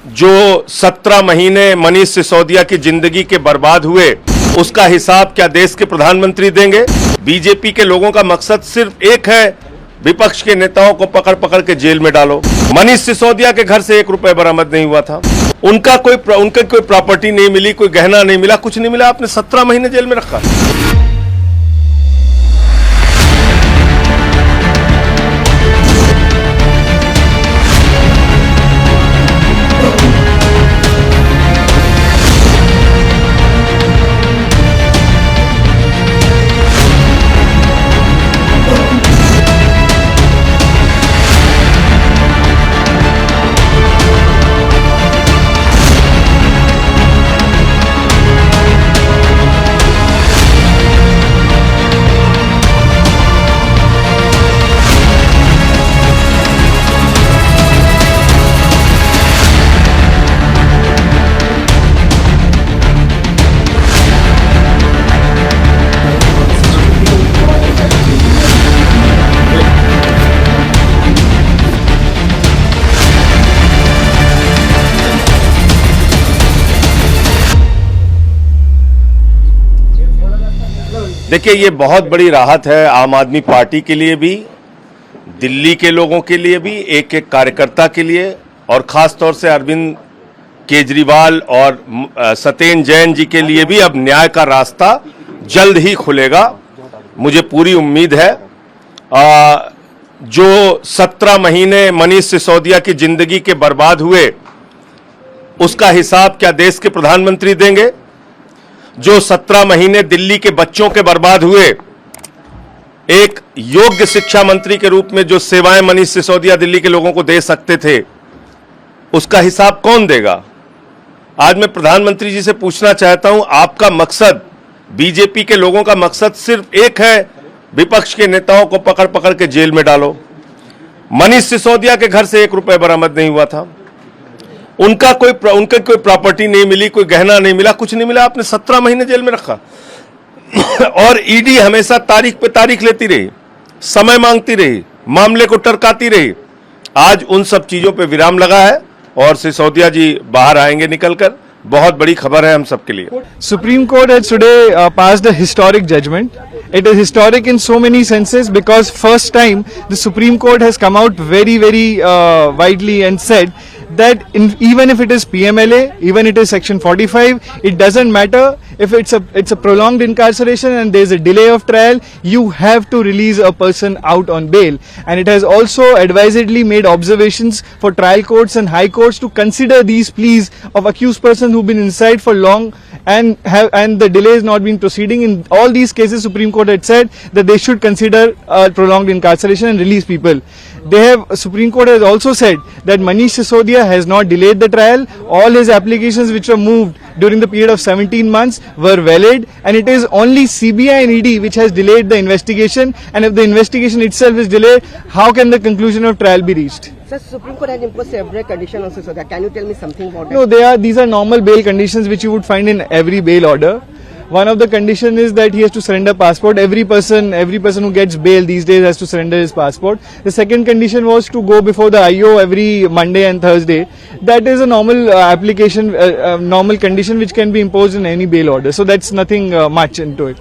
जो 17 महीने मनीष सिसोदिया की जिंदगी के बर्बाद हुए, उसका हिसाब क्या देश के प्रधानमंत्री देंगे? बीजेपी के लोगों का मकसद सिर्फ एक है, विपक्ष के नेताओं को पकड़ पकड़ के जेल में डालो। मनीष सिसोदिया के घर से 1 रुपए बरामद नहीं हुआ था, उनकी कोई प्रॉपर्टी नहीं मिली, कोई गहना नहीं मिला, कुछ नहीं मिला, आपने 17 महीने जेल में रखा। देखिए, ये बहुत बड़ी राहत है आम आदमी पार्टी के लिए भी, दिल्ली के लोगों के लिए भी, एक एक कार्यकर्ता के लिए, और खास तौर से अरविंद केजरीवाल और सत्येंद्र जैन जी के लिए भी। अब न्याय का रास्ता जल्द ही खुलेगा, मुझे पूरी उम्मीद है। जो 17 महीने मनीष सिसोदिया की जिंदगी के बर्बाद हुए, उसका हिसाब क्या देश के प्रधानमंत्री देंगे? जो 17 महीने दिल्ली के बच्चों के बर्बाद हुए, एक योग्य शिक्षा मंत्री के रूप में जो सेवाएं मनीष सिसोदिया दिल्ली के लोगों को दे सकते थे, उसका हिसाब कौन देगा? आज मैं प्रधानमंत्री जी से पूछना चाहता हूं, आपका मकसद, बीजेपी के लोगों का मकसद सिर्फ एक है, विपक्ष के नेताओं को पकड़ पकड़ के जेल में डालो। मनीष सिसोदिया के घर से 1 रुपए बरामद नहीं हुआ था, उनकी कोई प्रॉपर्टी नहीं मिली, कोई गहना नहीं मिला, कुछ नहीं मिला, आपने 17 महीने जेल में रखा। और ईडी हमेशा तारीख पे तारीख लेती रही, समय मांगती रही, मामले को टरकाती रही। आज उन सब चीजों पे विराम लगा है और सिसोदिया जी बाहर आएंगे निकलकर। बहुत बड़ी खबर है हम सबके लिए। Supreme Court has today passed a historic judgment. It is historic in so many senses because first time the Supreme Court has come out very widely and said that even if it is PMLA, even it is Section 45, it doesn't matter if it's a prolonged incarceration and there is a delay of trial, you have to release a person out on bail. And it has also advisedly made observations for trial courts and high courts to consider these pleas of accused persons who've been inside for long and the delay has not been proceeding. In all these cases, Supreme Court had said that they should consider prolonged incarceration and release people. Supreme Court has also said that Manish Sisodia has not delayed the trial. All his applications which were moved during the period of 17 months were valid, and it is only CBI and ED which has delayed the investigation. And if the investigation itself is delayed, how can the conclusion of trial be reached? Sir, Supreme Court has imposed several conditions on Sisodia. Can you tell me something about No, these are normal bail conditions which you would find in every bail order. One of the condition is that he has to surrender passport. Every person who gets bail these days has to surrender his passport. The second condition was to go before the IO every Monday and Thursday. That is a normal application, normal condition which can be imposed in any bail order. So that's nothing much into it.